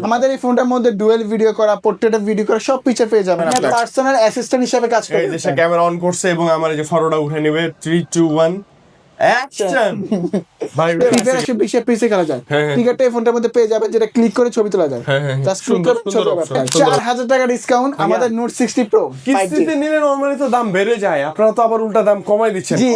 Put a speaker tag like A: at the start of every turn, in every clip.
A: আমাদের এই ফোনটার মধ্যে ডুয়েল ভিডিও করা, পোর্ট্রেট ভিডিও করা সব ফিচার পেয়ে যাবেন আপনারা। পার্সোনাল অ্যাসিস্ট্যান্ট হিসেবে কাজ করে।
B: এই যে সে ক্যামেরা অন করছে এবং আমার এই যে ফটোটা উঠে নেবে 3 2 1 অ্যাকশন। ভাই
A: ফিচার 120 এফপিএস করা যায়। ফিচারটা এই ফোনটার মধ্যে পেয়ে যাবেন, যেটা ক্লিক করে ছবি তোলা যায়। জাস্ট ক্লিক করে ছবি তোলা যায়। 4000 টাকা ডিসকাউন্ট আমাদের নোট 60 প্রো।
B: কিস্তিতে নিলে নরমালি তো দাম বেড়ে যায়, আপনারা তো আবার উল্টা দাম কমাই দিচ্ছেন।
A: জি,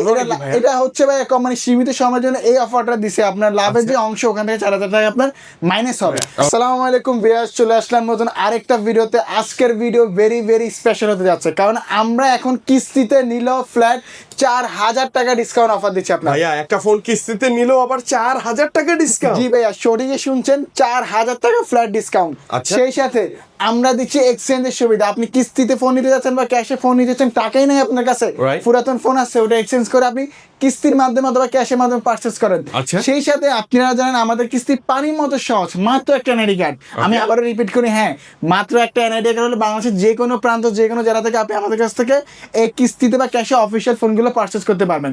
A: এটা হচ্ছে ভাই কোম্পানি সীমিত সময়ের জন্য এই অফারটা দিছে। আপনার লাভের যে অংশ ওখান থেকে 4000 টাকা আপনার মাইনাস হবে। আসসালামু আলাইকুম ভিউয়ার্স, চলে আসলাম নতুন আরেকটা ভিডিওতে। আজকের ভিডিও ভেরি ভেরি স্পেশাল হতে যাচ্ছে, কারণ আমরা এখন কিস্তিতে নিলেও ফ্ল্যাট 4000 টাকা ডিসকাউন্ট অফার দিচ্ছি আপনার।
B: ভাইয়া একটা ফোন কিস্তিতে নিলেও আবার 4000 টাকা ডিসকাউন্ট?
A: জি ভাইয়া, সঠিকই শুনছেন, 4000 টাকা ফ্ল্যাট ডিসকাউন্ট। সেই সাথে আমরা দিচ্ছি এক্সচেঞ্জের সুবিধা। আপনি কিস্তিতে ফোন নিতে যাচ্ছেন বা ক্যাশে ফোন নিতে যাচ্ছেন, টাকাই নেই আপনার কাছে, পুরাতন ফোন আছে, ওটা এক্সচেঞ্জ করে আপনি কিস্তির মাধ্যমে অথবা ক্যাশের মাধ্যমে পারচেজ করেন। সেই সাথে আপনারা জানেন আমাদের কিস্তি পানির মতো সহজ, মাত্র একটা এনআইডি কার্ড। আমি আবারও রিপিট করি, হ্যাঁ মাত্র একটা এনআইডি কার্ড হলে বাংলাদেশের যে কোনো প্রান্ত, যে কোনো জেলা থেকে আপনি আমাদের কাছ থেকে এই কিস্তিতে বা ক্যাশে অফিসিয়াল ফোনগুলো পারচেজ করতে পারবেন।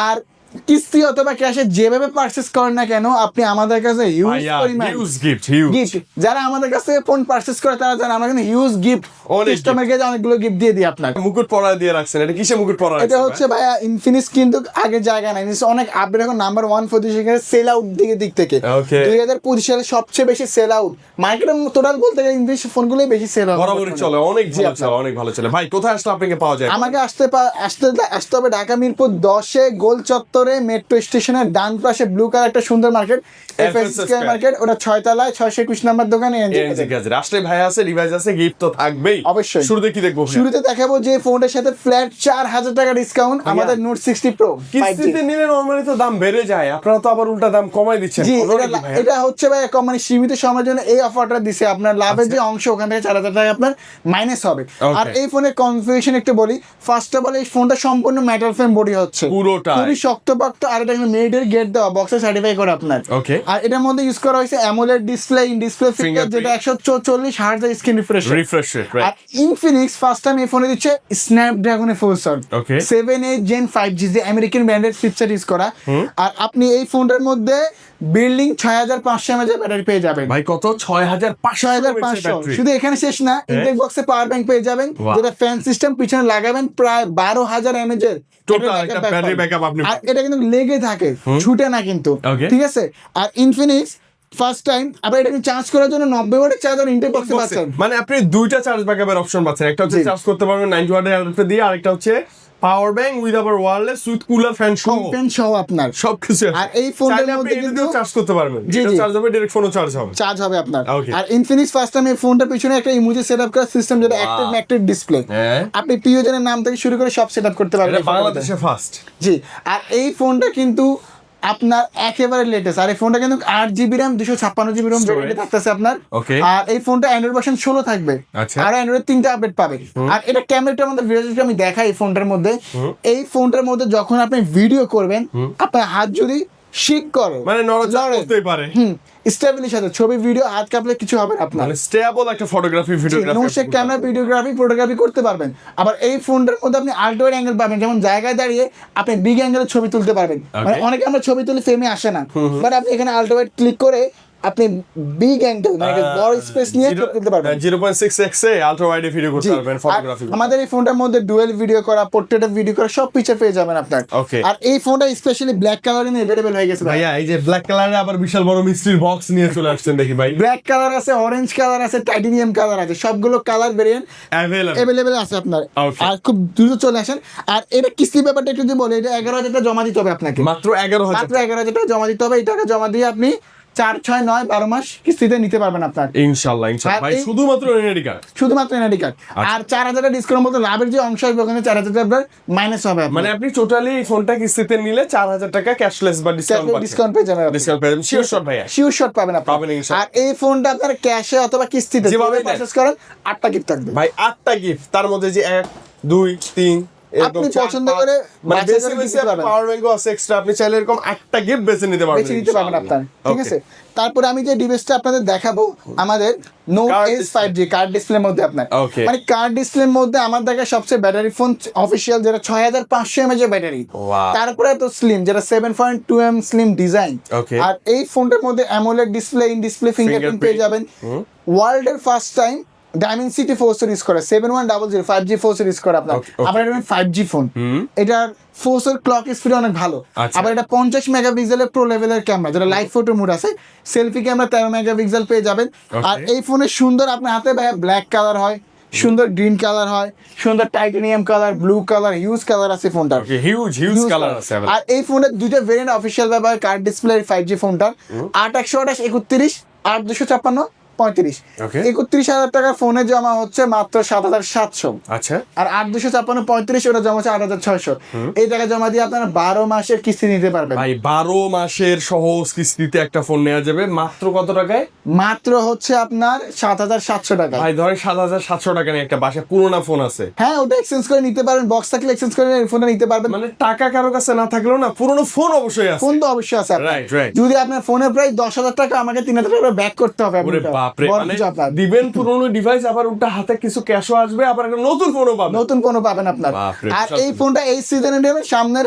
A: আর কিস্তি অথবা ক্যাশে যেভাবে পারচেজ করেন না কেন, আপনি আমাদের কাছে হিউজ গিফট, যারা আমাদের কাছে ফোন পারচেজ করে তারা জানেন আমরা কিন্তু হিউজ গিফট, কাস্টমারকে অনেকগুলো গিফট দিয়ে দিই আপনাকে।
B: মুকুট পরা দিয়ে রাখছেন, এটা কিসে মুকুট পরা?
A: এটা হচ্ছে ভাইয়া ইনফিনিক্স, কিন্তু আগে জায়গা নাই, অনেক আপডেট, এখন নাম্বার 1 পজিশনে সেল আউট দিক থেকে 2025 সালে সবচেয়ে বেশি সেল আউট মার্কেটে টোটাল বলতে গেলে ইংলিশ ফোনগুলোই বেশি সেল হয়,
B: বরাবরই চলে, অনেক ভালো চলে, অনেক ভালো চলে। ভাই কোথায় আসলে আপনাকে পাওয়া যায়?
A: আমাকে আসতে হবে ঢাকা মিরপুর 10-এ গোল চত্বরে মেট্রো স্টেশনের ডান পাশে ব্লু কালার একটা সুন্দর মার্কেট, এফএস স্কয়ার মার্কেট, ওটা 6 তলায় 621 নাম্বার দোকানে।
B: আসলে ভাই আছে, ডিভাইস আছে, গিফট তো থাকবেই
A: অবশ্যই।
B: শুরুতে কি দেখবো?
A: শুরুতে দেখাবো যে ফোনের সাথে ফ্ল্যাট 4000 টাকা ডিসকাউন্ট আমাদের নোট 60 প্রো।
B: কিস্তিতে নিলে নরমালি তো দাম বেড়ে যায়, আপনারা তো আবার উল্টা দাম কমাই দিচ্ছেন।
A: জি, এটা হচ্ছে ভাই কোম্পানি সীমিত সময়ের জন্য এই অফারটা দিছে। আপনার লাভের যে অংশ ওখান থেকে 4000 টাকা আপনার মাইনাস হবে। আর এই ফোনের কনফিগারেশন একটু বলি। ফার্স্ট অফ অল এই ফোনটা সম্পূর্ণ মেটাল ফ্রেম বডি হচ্ছে,
B: পুরোটা
A: খুবই শক্তপোক্ত। আর এটা মেডের গেট দেওয়া, বক্সে সার্টিফাই করে আপনার। আর এটার মধ্যে ইউজ করা হয়েছে AMOLED display, in display finger, যেটা 144 হার্টজ এর স্ক্রিন রিফ্রেশ রেট। আর ইনফিনিক্স ফার্স্ট টাইম এই ফোনে দিচ্ছে স্ন্যাপড্রাগনের 7 Gen 5G, যে আমেরিকান ব্র্যান্ডের চিপসেট ইউজ করা। আর আপনি এই ফোনটার মধ্যে বিল্ডিং 6500 mAh ব্যাটারি পেয়ে যাবেন।
B: ভাই কত? 6500।
A: শুধু এখানে শেষ না, ইনটেক বক্সে পাওয়ার ব্যাংক পেয়ে যাবেন, যেটা ফ্যান সিস্টেম, পিছনে লাগাবেন প্রায় 12000 mAh এর
B: টোটাল একটা ব্যাটারি ব্যাকআপ আপনি।
A: আর এটা কিন্তু লেগে থাকে, ছুটে না কিন্তু, ঠিক আছে। আর ইনফিনিক্স ফার্স্ট টাইম আবার এটা চার্জ করার জন্য 90 ওয়াটের চার্জার ইনটেক বক্সে পাচ্ছেন।
B: মানে আপনি দুইটা চার্জ ব্যাকআপের অপশন পাচ্ছেন, একটা হচ্ছে চার্জ করতে পারবেন 90 ওয়াটের অ্যাডাপ্টার দিয়ে, আরেকটা হচ্ছে পাওয়ার ব্যাংক উইথ আবার ওয়্যারলেস উইথ কুলার ফ্যান সহ আপনার
A: সবকিছু। আর এই ফোনের মধ্যে কিন্তু
B: চার্জ করতে পারবেন, এটা চার্জ হবে, ডাইরেক্ট ফোনও চার্জ হবে
A: আপনার। আর ইনফিনিক্স ফার্স্ট টাইম এই ফোনটার পিছনে একটা ইমোজি সেটআপ করার সিস্টেম, যেটা অ্যাক্টিভ ডিসপ্লে। আপনি প্রিয়জনের নাম থেকে শুরু করে সব সেটআপ করতে পারবেন,
B: এটা বাংলাদেশে ফার্স্ট।
A: জি, আর এই ফোনটা কিন্তু আপনার একেবারে লেটেস্ট। আর এই ফোনটা কিন্তু 8GB RAM 256GB ROM ভেরিয়েন্টে থাকতেছে আপনার। আর এই ফোনটা অ্যান্ড্রয়েড ভার্সন 16 থাকবে, আর অ্যান্ড্রয়েড 3টা আপডেট পাবে। আর এটা ক্যামেরাটা আমাদের ভিডিওতে আমি দেখাই। এই ফোনটার মধ্যে যখন আপনি ভিডিও করবেন, আপনার হাত যদি শিক করে,
B: মানে নড়াচড়া করতেই পারে,
A: স্টেবিলির সাথে ছবি ভিডিও হাত কাঁপলে কিছু হবে না আপনার,
B: মানে স্টেবল একটা ভিডিওগ্রাফি
A: ক্যামেরা ফটোগ্রাফি করতে পারবেন। আবার এই ফোনটার মধ্যে আপনি আল্ট্রা ওয়াইড অ্যাঙ্গেল পাবেন, যেমন জায়গায় দাঁড়িয়ে আপনি বিগ অ্যাঙ্গেলে ছবি তুলতে পারবেন। মানে অনেকে আমরা ছবি তুলে ফ্রেমে আসে না, বাট আপনি এখানে আল্ট্রা ওয়াইড ক্লিক করে আপনি বিগ অ্যাঙ্গেল, মানে বড় স্পেস নিয়ে তুলতে পারবেন।
B: 0.6x এ আল্ট্রা ওয়াইডে ভিডিও করতে পারবেন, ফটোগ্রাফি।
A: আমাদের এই ফোনটার মধ্যে ডুয়েল ভিডিও করা, পোর্ট্রেট ভিডিও করা সব ফিচার পেয়ে যাবেন আপনার। আর এই ফোনটা স্পেশালি ব্ল্যাক কালারে अवेलेबल হয়ে গেছে
B: ভাইয়া। এই যে ব্ল্যাক কালারে আবার বিশাল বড় মিস্ট্রির বক্স নিয়ে চলে আসছেন দেখি ভাই।
A: ব্ল্যাক কালার আছে, অরেঞ্জ কালার আছে, টাইটানিয়াম কালার আছে, সবগুলো কালার ভেরিয়েন্ট अवेलेबल আছে আপনার। আর খুব দ্রুত চলে আসেন। আর এটা কিস্তি ব্যাপারটা একটু যদি বলি, এটা 11000 টাকা জমা দিতে হবে আপনাকে,
B: মাত্র 11000
A: টাকা জমা দিতে হবে। এই টাকা জমা দিয়ে আপনি 4, 6, 9, 12 মাস কিস্তিতে নিতে পারবেন আপনার,
B: ইনশাআল্লাহ। ভাই শুধুমাত্র এনআইডি কার্ড।
A: আর 4000 টাকা ডিসকাউন্ট বলতে লাভের যে অংশ হবে ওখানে 4000 টাকা আপনার মাইনাস হবে।
B: মানে আপনি টোটালি এই ফোনটা কিস্তিতে নিলে 4000 টাকা ক্যাশলেস বা
A: ডিসকাউন্ট পেয়ে যাবেন।
B: শিওর শট ভাইয়া,
A: শিওর শট পাবেন আপনি। আর এই ফোনটা আপনার ক্যাশে অথবা কিস্তিতে যেভাবে পারচেজ করেন 8টা গিফট থাকবে
B: ভাই। 8টা গিফট, তার মধ্যে যে 1, 2, 3,
A: আপনি পছন্দ করে
B: মানে
A: বাচ্চাদের
B: বেশি
A: দিতে পারবেন।
B: পাওয়ার ব্যাংকও আছে এক্সট্রা, আপনি চাইলে এরকম একটা গিফট বেছে নিতে পারবেন,
A: বেছে নিতে পারবেন আপনার, ঠিক আছে। তারপরে আমি যে ডিভাইসটা আপনাদের দেখাবো আমাদের note
B: Card
A: S 5G card ডিসপ্লের মধ্যে আপনার,
B: Okay.
A: মানে কার্ড ডিসপ্লের মধ্যে আমার দেখা সবচেয়ে ব্যাটারি ফোন অফিসিয়াল যেটা 6500 mAh এর ব্যাটারি,
B: Wow.
A: তারপরে তো স্লিম যেটা 7.2mm স্লিম ডিজাইন।
B: Okay.
A: আর এই ফোনটার মধ্যে AMOLED display, in display fingerprint পেয়ে যাবেন। ওয়ার্ল্ডের ফার্স্ট টাইম ডায়মেনসিটি 4 সিরিজ করে 7100 5G 4 সিরিজ করে আপনার।
B: Okay, okay.
A: আবার এটা 5G ফোন, এটার 4 এর ক্লক স্পিড অনেক ভালো।
B: আচ্ছা।
A: আবার এটা 50 মেগাপিক্সেলের প্রো লেভেলের ক্যামেরা, যেটা লাইভ ফটো মোড আছে, সেলফি ক্যামেরা 13 মেগাপিক্সেল পেয়ে যাবেন। আর এই ফোনের সুন্দর আপনার হাতে ব্ল্যাক কালার হয়, সুন্দর গ্রিন কালার হয়, সুন্দর titanium colour, blue colour, huge colour আছে ফোনটার।
B: ওকে, হিউজ কালার আছে আমাদের।
A: আর এই ফোনের দুইটা ভেরিয়েন্ট অফিসিয়াল ব্যবহার কার্ড ডিসপ্লে 5G ফোনটার 8128 31 8256 35।
B: Okay.
A: 31,000 টাকার ফোনে জমা হচ্ছে মাত্র 7,700।
B: আচ্ছা,
A: আর 8256 35 ওটা জমা হচ্ছে 8,600। এই টাকা জমা দিয়ে আপনারা 12 মাসের কিস্তি নিতে পারবেন।
B: ভাই 12 মাসের সহজ কিস্তিতে একটা ফোন নেওয়া যাবে মাত্র কত টাকায়?
A: মাত্র হচ্ছে আপনার 7,700 টাকা।
B: ভাই ধরেন 7,700 টাকা নিয়ে একটা বাসায় পুরোনো ফোন আছে,
A: হ্যাঁ, ওটা এক্সচেঞ্জ করে নিতে পারবেন, বক্স থাকলে এক্সচেঞ্জ করে এই ফোনটা নিতে পারবেন।
B: মানে টাকা কারো কাছে না থাকলেও না পুরোনো ফোন অবশ্যই আছে।
A: ফোন তো অবশ্যই আছে আপনার।
B: Right, right.
A: যদি আপনার ফোনের প্রায় 10,000 টাকা আমাকে 3,000 টাকা ব্যাক করতে হবে।
B: ওরে
A: আপনার
B: বাপরে,
A: বড়
B: মানে
A: কিছু আপনার।
B: দিবেন পুরোনো ডিভাইস, আবার ওটা হাতে কিছু ক্যাশও আসবে, আবার একটা নতুন ফোনও পাবেন।
A: নতুন ফোনও পাবেন আপনার।
B: বাপরে,
A: আর
B: বিশাল
A: এই ফোনটা এই সিজনে নেবেন,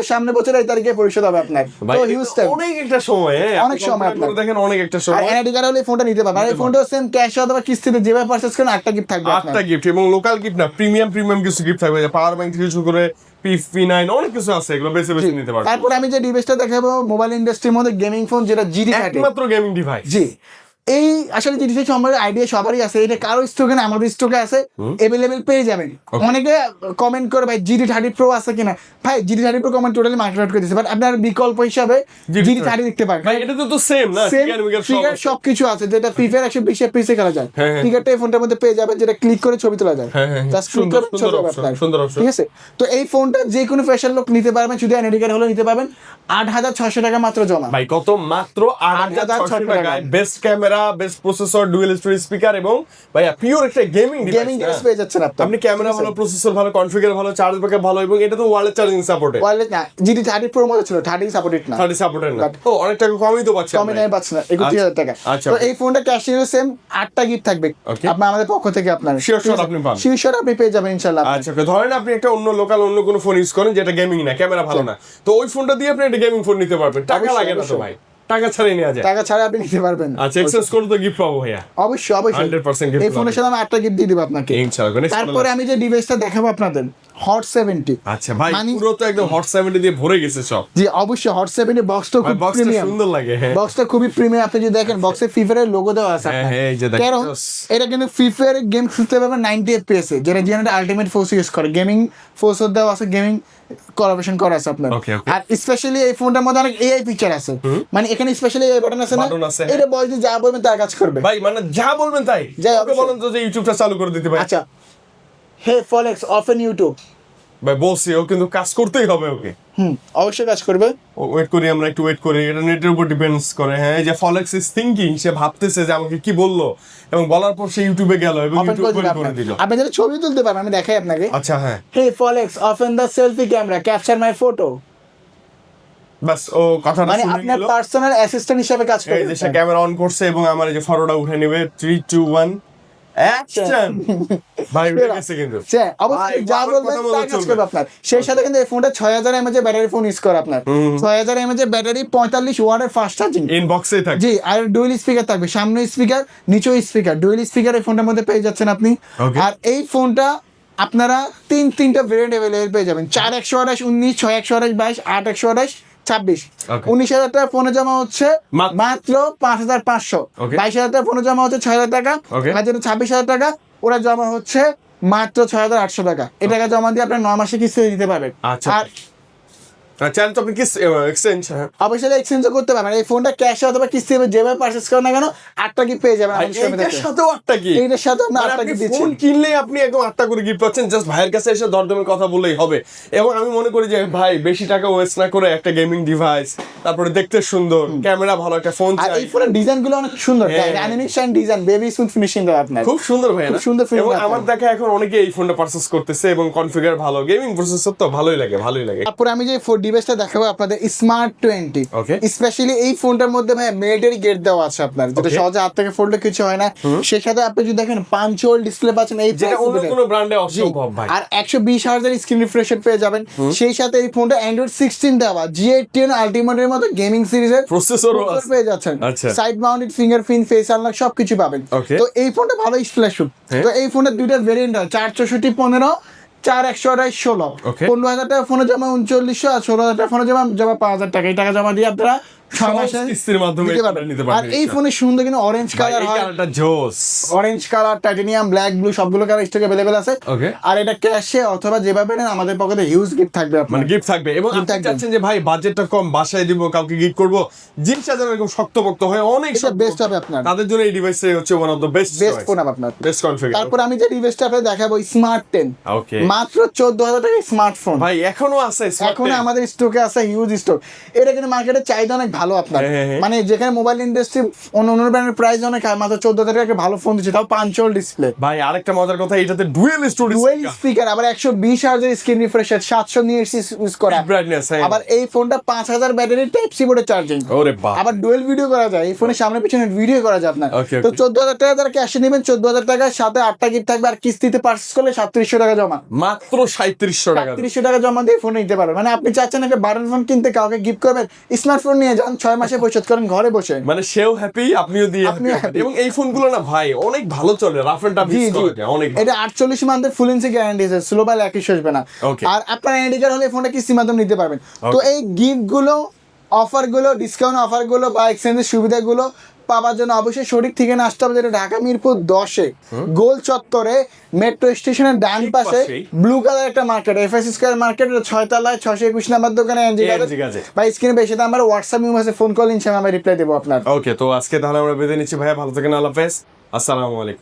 A: সামনে বছর এই তারিখে পরিশোধ হবে আপনার।
B: ভাই
A: তো
B: এটা
A: হিউজ
B: তো
A: টাইম,
B: অনেক একটা সময়,
A: অনেক সময়
B: আপনি
A: আপনার।
B: দেখেন অনেক একটা
A: আর
B: সময়।
A: এনআইডি কার্ড হলে এই ফোনটা নিতে পারবেন। আর এই ফোনটাও সেম ক্যাশ অথবা কিস্তিতে যেভাবে পারচেজ করেন একটা গিফট থাকবে আপনার।
B: আটটা গিফট, এবং লোকাল গিফট না, প্রিমিয়াম কিছু গিফট থাকবে, পাওয়ার ব্যাংক থেকে শুরু করে P9 অনেক কিছু আছে, এগুলো বেছে নিতে পারবেন।
A: তারপর আমি যে ডিভাইসটা দেখাবো মোবাইল ইন্ডাস্ট্রির মধ্যে গেমিং ফোন, যেটা GT30।
B: একমাত্র গেমিং ডিভাইস।
A: জি, এই আসলে জিনিসের সম্বন্ধে আইডিয়া সবারই আছে, এটা কারো স্টকে না, আমাদের স্টকে আছে, अवेलेबल পেয়ে যাবেন। অনেকে কমেন্ট করে ভাই GT30 Pro আছে কিনা। ভাই GT30 Pro comment totally market out করে দিয়েছে, বাট আপনার বিকল্প হিসাবে GT30 দেখতে পারেন।
B: ভাই এটা তো সেম না,
A: সেম
B: ফিগার
A: ফিগার সবকিছু আছে, যেটা ফ্রি ফায়ার 120 FPS খেলা যায়।
B: হ্যাঁ, হ্যাঁ।
A: ফিগারটা এই ফোনটার মধ্যে পেয়ে যাবেন, যেটা ক্লিক করে ছবি তোলা যায়।
B: হ্যাঁ, হ্যাঁ,
A: জাস্ট ক্লিক
B: সুন্দর,
A: করে
B: সুন্দর
A: ছবি
B: option,
A: আপনার।
B: সুন্দর option।
A: ঠিক আছে, তো এই ফোনটা যে কোনো ফ্যাশন লোক নিতে পারবেন, শুধু এনআইডি কার্ড হলে নিতে পারবেন। 8,600 টাকা মাত্র জমা।
B: ভাই কত? মাত্র 8,600
A: টাকা।
B: টাকায় best camera, best processor, dual storage speaker, এবং ভাইয়া পিওর একটা গেমিং
A: গেমিং ডিভাইস পেয়ে যাচ্ছেন
B: আপনি ক্যামেরা ভালো, প্রসেসর ভালো, কনফিগার ভালো, চার্জ ব্যাকআপ ভালো, এবং এটা তো ওয়ারলেস চার্জিং সাপোর্টেড।
A: ওয়ারলেস না, GT30 Pro মধ্যে ছিল, 30 সাপোর্টেড না।
B: 30 সাপোর্টেড না, ও অনেক টাকা কমই তো পাচ্ছেন।
A: কমে নেই পাচ্ছেন না, 31,000 টাকা।
B: আচ্ছা,
A: তো
B: okay.
A: এই ফোনটা ক্যাশ সেম 8টা গিফট থাকবে
B: Okay.
A: আপনার আমাদের পক্ষ থেকে। আপনার
B: Sure shot আপনি পান।
A: শিওর শট আপনি পেয়ে যাবেন ইনশাআল্লাহ।
B: আচ্ছা, okay, ধরেন আপনি একটা অন্য লোকাল অন্য কোনো ফোন ইউজ করেন যেটা গেমিং না, ক্যামেরা ভালো না, তো ওই ফোনটা দিয়ে আপনি একটা গেমিং ফোন নিতে পারবেন, টাকা
A: অবশ্যই,
B: লাগে না তো
A: অবশ্যই।
B: ভাই, টাকা ছাড়াই নেওয়া যায়।
A: টাকা ছাড়া আপনি নিতে পারবেন।
B: আচ্ছা, এক্সচেঞ্জ করে তো গিফট পাবো ভাইয়া।
A: অবশ্যই
B: 100% gift
A: এই ফোনের সাথে আমি 8টা গিফট দিয়ে দেব আপনাকে
B: ইনশাআল্লাহ। Next
A: তারপরে আমি যে ডিভাইসটা দেখাবো আপনাদের হট 70।
B: আচ্ছা ভাই,
A: মানে-
B: পুরো তো একদম হট 70 দিয়ে ভরে গেছে সব।
A: জি অবশ্যই, হট 70 বক্সটা খুব
B: বক্সটা
A: প্রিমিয়াম,
B: সুন্দর লাগে। হ্যাঁ,
A: বক্সটা খুবই প্রিমিয়াম। আপনি যদি দেখেন বক্সে ফ্রি ফায়ারের লোগো দেওয়া আছে
B: হ্যাঁ,
A: আপনার।
B: হ্যাঁ, এই যে দেখেন।
A: কারণ এটা কিন্তু ফ্রি ফায়ার গেম খেলতে পারবেন 90 FPS এ, যেটা জিএনএ আলটিমেট ফোর্স ইউজ করে, গেমিং ফোর্স দেওয়া আছে, গেমিং কোলাবোরেশন করা আছে আপনার।
B: Okay, okay.
A: আর স্পেশালি এই ফোনটার মধ্যে অনেক AI ফিচার আছে, মানে এখানে স্পেশালি এই বাটন আছে না,
B: Button আছে,
A: এটা বয়স দিয়ে যা বলবেন তার কাজ করবে।
B: ভাই মানে যা বলবেন তাই।
A: যাই,
B: ওকে
A: অবশ্যই।
B: বলেন তো যে ইউটিউবটা চালু করে দিতে ভাই।
A: আচ্ছা, হে ফলেক্স ওপেন ইউটিউব।
B: ভাই বলছি, ও কিন্তু কাজ করতেই হবে ওকে।
A: অবশ্যই কাজ করবে।
B: ওয়েট করি, আমরা একটু ওয়েট করি, এটা নেটের উপর ডিপেন্ডস করে। হ্যাঁ, এই যে ফলেক্স ইজ থিংকিং, সে ভাবতেছে যে আমাকে কি বললো, এবং বলার পর সে ইউটিউবে গেল এবং
A: ওপেন
B: ইউটিউব
A: করে
B: করে দিল।
A: আপনি যদি ছবি তুলতে পারেন, আমি দেখাই আপনাকে।
B: আচ্ছা, হ্যাঁ,
A: hey Flex open the selfie camera, capture my photo.
B: বাস ও কথাটা
A: মানে
B: শুনে
A: আপনার
B: নিল।
A: পার্সোনাল অ্যাসিস্ট্যান্ট হিসেবে কাজ
B: এই
A: করবে।
B: যে সে ক্যামেরা অন করছে এবং আমার এই যে ফটোটা উঠে নেবে। 3 2 1 অ্যাকশন। ভাই উঠে গেছে কিন্তু।
A: হ্যাঁ, অবশ্যই যা
B: আমার
A: বলবেন
B: কথা মতো
A: তাই কাজ
B: চলবে।
A: করবে আপনার। সেই সাথে কিন্তু এই ফোনটা 6000 mAh এর ব্যাটারি ফোন ইউজ করে আপনার। 6000 mAh এর ব্যাটারি, 45 ওয়াটের ফাস্ট চার্জিং।
B: ইনবক্সেই থাকে।
A: জি, আর ডুয়াল স্পিকার থাকবে, সামনে স্পিকার নিচেও স্পিকার, ডুয়াল স্পিকার এই ফোনটার মধ্যে পেয়ে যাচ্ছেন আপনি।
B: Okay.
A: আর এই ফোনটা আপনারা তিনটা ভেরিয়েন্ট अवेलेबल পেয়ে যাবেন। 4 128 19, 6 128 22, 8 128 26।
B: Okay.
A: 19,000 টাকা ফোনে জমা হচ্ছে
B: মাত্র-
A: মাত্র 5,500।
B: Okay.
A: 22,000 টাকা ফোনে জমা হচ্ছে 6,000 টাকা।
B: Okay.
A: আর যেটা 26,000 টাকা ওরা জমা হচ্ছে মাত্র 6,800 টাকা। এই টাকা জমা দিয়ে আপনার 9 মাসে কিস্তি দিতে পারবেন।
B: আচ্ছা।
A: আর
B: চান তো আপনি কি এক্সচেঞ্জ?
A: অবশ্যই এক্সচেঞ্জও করতে পারবেন। এই ফোনটা ক্যাশে অথবা কিস্তি যেভাবে পারচেজ করেন না কেন 8টা গিফট পেয়ে যাবেন আমাদের শপে
B: এটার
A: থেকে।
B: সাথেও 8টা কি?
A: এইটার সাথে আপনি 8টা
B: আপনি
A: গিফট দিচ্ছি।
B: ফোন কিনলেই আপনি একদম 8টা করে গিফট পাচ্ছেন, জাস্ট ভাইয়ের কাছে এসে দরদামের কথা বললেই হবে। এবং আমি মনে করি যে ভাই বেশি টাকা ওয়েস্ট না করে একটা গেমিং ডিভাইস, তারপরে দেখতে সুন্দর, ক্যামেরা ভালো, একটা ফোন
A: আর
B: চাই।
A: এই ফোনের ডিজাইন গুলো অনেক সুন্দর,
B: হ্যাঁ।
A: Dynamic shine design, baby smooth finishing দেওয়া আপনার।
B: খুব সুন্দর ভাই,
A: খুব সুন্দর feel
B: এবং
A: আপনার।
B: আমার দেখা এখন অনেকে এই ফোনটা পারচেজ করতেছে এবং কনফিগার ভালো, গেমিং প্রসেসর তো ভালোই লাগে।
A: তারপরে আমি যে ডিভাইসটা দেখাবো আপনাদের স্মার্ট 20,
B: Okay.
A: স্পেশালি এই ফোনটার মধ্যে ভাই মিলিটারি গেট দেওয়া আছে আপনার, যেটা
B: Okay.
A: সহজে হাত থেকে ফোল্ড কিছু হয় না। সেই সাথে আপনি যদি দেখেন পাঞ্চোল ডিসপ্লে পাচ্ছেন এই
B: যেটা
A: price
B: অন্য
A: এ।
B: কোনো ব্র্যান্ডে অসম্ভব ভাই।
A: আর 120 হার্জের স্ক্রিন রিফ্রেশ রেট পেয়ে যাবেন। সেই সাথে এই ফোনটা অ্যান্ড্রয়েড 16 দেওয়া, G18 আলটিমেটের মতো গেমিং সিরিজের
B: প্রসেসরও আছে।
A: পেয়ে যাচ্ছেন।
B: আচ্ছা।
A: Side mounted fingerprint, face unlock সবকিছু পাবেন।
B: Okay.
A: তো এই ফোনটা ভালো স্প্ল্যাশ শুট।
B: হ্যাঁ।
A: তো এই ফোনের দুইটা ভেরিয়েন্ট হয়, 464 15, 4128 16।
B: Okay.
A: 15,000 টাকা ফোনে জমা 3900, আর 16,000 টাকা ফোনে জমা 5,000 টাকা। এই টাকা জমা দিয়ে আপনারা 6 মাসে
B: কিস্তির মাধ্যমে
A: দিতে পারবেন।
B: নিতে পারবেন।
A: আর এই ফোনের সুন্দর কিন্তু অরেঞ্জ
B: ভাই,
A: কালার
B: এই
A: হয়,
B: কালারটা জোস।
A: Orange colour, titanium, black, blue সবগুলো কালার স্টকে अवेलेबल আছে।
B: Okay.
A: আর এটা ক্যাশে অথবা যেভাবে নেন আমাদের পকেটে হিউজ গিফট থাকবে আপনার।
B: মানে গিফট থাকবে। এবং
A: Gift
B: আপনি
A: থাকবে।
B: চাচ্ছেন যে ভাই বাজেটটা কম, বাসায় দিব, কাউকে গিফট করব, জিনিসটা যেন এরকম শক্তপোক্ত হয়, অনেক
A: এটা বেস্ট হবে আপনার,
B: তাদের জন্য এই ডিভাইসটাই হচ্ছে one of the best
A: best phone হবে আপনার।
B: Best configure.
A: তারপর আমি যে ডিভাইসটা আপনাদের দেখাবো স্মার্ট 10,
B: Okay.
A: মাত্র 14,000 টাকা স্মার্টফোন।
B: ভাই এখনো আছে smart
A: এখন
B: 10?
A: আমাদের স্টকে আছে হিউজ স্টক। এটা কিন্তু মার্কেটে চাহিদা অনেক ভালো আপনার।
B: হ্যাঁ।
A: মানে যেখানে মোবাইল ইন্ডাস্ট্রি অন্য ব্র্যান্ডের প্রাইস অনেক হাই, মাত্র 14,000 টাকা একটা ভালো ফোন দিচ্ছে, তাও পাঞ্চোল ডিসপ্লে,
B: ভাই আরেকটা মজার কথা, এটাতে ডুয়েল স্টোরেজ,
A: ডুয়েল স্পিকার, আবার 120 হার্জের screen refresh rate, 700 nits use করা।
B: ব্রাইটনেস।
A: আবার এই ফোনটা 5000 ব্যাটারি, টাইপ সি বোর্ডে চার্জিং।
B: ওরে বাপ।
A: আবার ডুয়েল ভিডিও করা যায়, এই ফোনের সামনে পিছনে ভিডিও করা যায় আপনার।
B: Okay,
A: তো
B: okay.
A: 14,000 টাকা যারা ক্যাশে নেবেন, 14,000 টাকার সাথে 8টা গিফট থাকবে। আর কিস্তিতে পারচেজ করলে 3700 টাকা জমা,
B: মাত্র 3700 টাকা।
A: 3700 টাকা জমা দিয়ে ফোন নিতে পারবেন। মানে আপনি চাচ্ছেন একটা বাটন ফোন কিনতে, কাউকে গিফট করবেন, স্মার্টফোন নিয়ে যান, 6 মাসে পরিশোধ করেন ঘরে বসে।
B: মানে সেও হ্যাপি, আপনিও দিয়ে
A: আপনিও
B: happy।
A: happy।
B: এবং এই ফোনগুলো না ভাই অনেক ভালো চলে, রাফ এন্ড টাফ
A: জি
B: ইউজ
A: জি,
B: করা যায়, অনেক ভালো।
A: এটা 48 মান্থের ফুল ইঞ্চি গ্যারান্টি আছে, স্লো বা ল্যাকিশ আসবে না।
B: Okay.
A: আর আপনার এন্ডিকার হলে ফোনটা কিস্তির মাধ্যমে নিতে পারবেন। তো এই গিফট গুলো, অফার গুলো, ডিসকাউন্ট অফার গুলো বা এক্সচেঞ্জের সুবিধাগুলো পাওয়ার জন্য অবশ্যই সঠিক ঠিকানা আসতে হবে, যেটা ঢাকা মিরপুর 10-এ গোল চত্বরে মেট্রো স্টেশনের ডান
B: ঠিক
A: পাশে
B: পাশেই।
A: ব্লু কালার একটা মার্কেট, এফএস স্কয়ার মার্কেট, 6 তলায় 621 নাম্বার দোকানে এনজি
B: NG কাজে।
A: বা স্ক্রিনে বেশি number WhatsApp message phone call, ইনশাআল্লাহ আমি রিপ্লাই দেবো আপনার।
B: ওকে, তো আজকে তাহলে আমরা বেঁধে নিচ্ছি ভাইয়া, ভালো থাকেন, আল্লাহ হাফেজ, আসসালামু আলাইকুম।